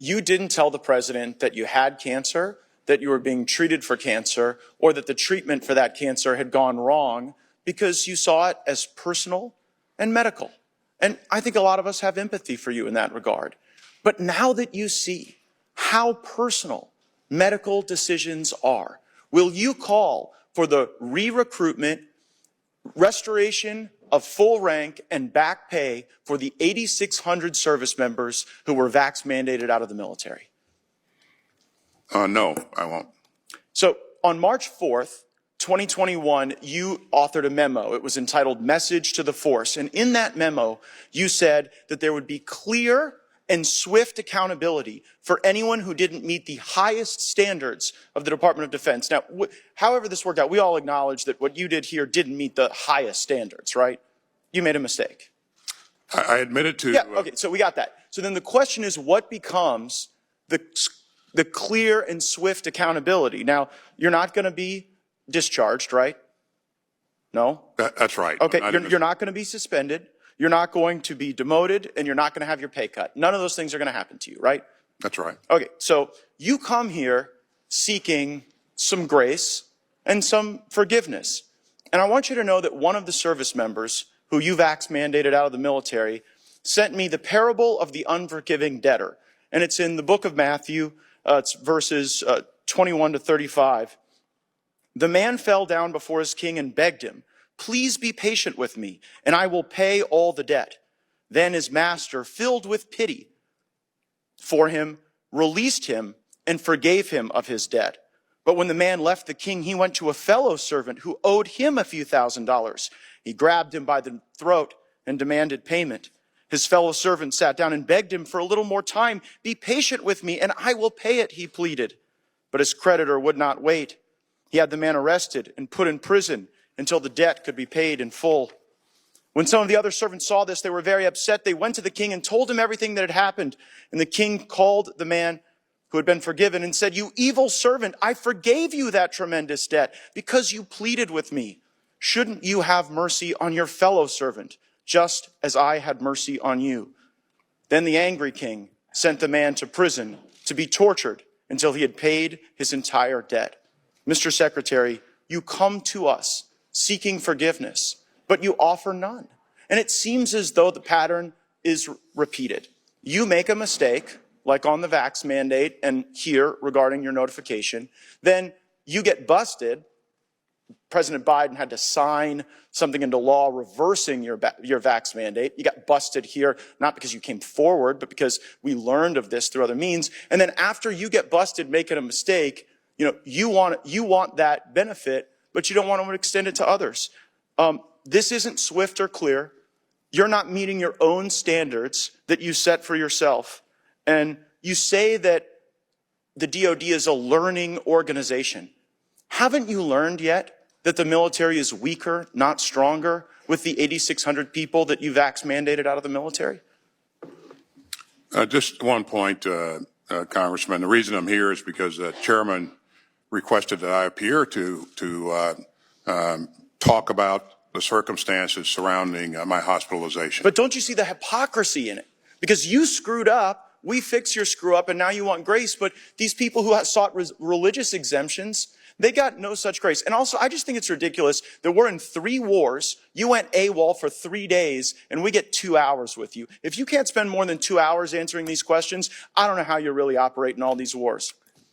you didn't tell the president that you had cancer, that you were being treated for cancer, or that the treatment for that cancer had gone wrong, because you saw it as personal and medical. And I think a lot of us have empathy for you in that regard. But now that you see how personal medical decisions are, will you call for the re-recruitment, restoration of full rank and back pay for the 8,600 service members who were vax mandated out of the military? No, I won't. So on March 4th, 2021, you authored a memo. It was entitled Message to the Force. And in that memo, you said that there would be clear and swift accountability for anyone who didn't meet the highest standards of the Department of Defense. Now, however this worked out, we all acknowledge that what you did here didn't meet the highest standards, right? You made a mistake. I admitted to... Yeah, okay, so we got that. So then the question is, what becomes the clear and swift accountability? Now, you're not going to be discharged, right? No? That's right. Okay, you're not going to be suspended. You're not going to be demoted, and you're not going to have your pay cut. None of those things are going to happen to you, right? That's right. Okay, so you come here seeking some grace and some forgiveness. And I want you to know that one of the service members who you vax mandated out of the military sent me the parable of the unforgiving debtor. And it's in the book of Matthew, it's verses 21 to 35. The man fell down before his king and begged him, "Please be patient with me, and I will pay all the debt." Then his master, filled with pity for him, released him and forgave him of his debt. But when the man left the king, he went to a fellow servant who owed him a few $1,000s. He grabbed him by the throat and demanded payment. His fellow servant sat down and begged him for a little more time. "Be patient with me, and I will pay it," he pleaded. But his creditor would not wait. He had the man arrested and put in prison until the debt could be paid in full. When some of the other servants saw this, they were very upset. They went to the king and told him everything that had happened. And the king called the man who had been forgiven and said, "You evil servant, I forgave you that tremendous debt because you pleaded with me. Shouldn't you have mercy on your fellow servant, just as I had mercy on you?" Then the angry king sent the man to prison to be tortured until he had paid his entire debt. Mr. Secretary, you come to us seeking forgiveness, but you offer none. And it seems as though the pattern is repeated. You make a mistake, like on the vax mandate and here regarding your notification, then you get busted. President Biden had to sign something into law reversing your vax mandate. You got busted here, not because you came forward, but because we learned of this through other means. And then after you get busted making a mistake, you want that benefit, but you don't want to extend it to others. This isn't swift or clear. You're not meeting your own standards that you set for yourself. And you say that the DOD is a learning organization. Haven't you learned yet that the military is weaker, not stronger, with the 8,600 people that you vax mandated out of the military? Just one point, Congressman. The reason I'm here is because the chairman requested that I appear to talk about the circumstances surrounding my hospitalization. But don't you see the hypocrisy in it? Because you screwed up, we fix your screw up, and now you want grace. But these people who sought religious exemptions, they got no such grace. And also, I just think it's ridiculous that we're in 3 wars. You went AWOL for 3 days, and we get 2 hours with you. If you can't spend more than 2 hours answering these questions, I don't know how you really operate in all these wars.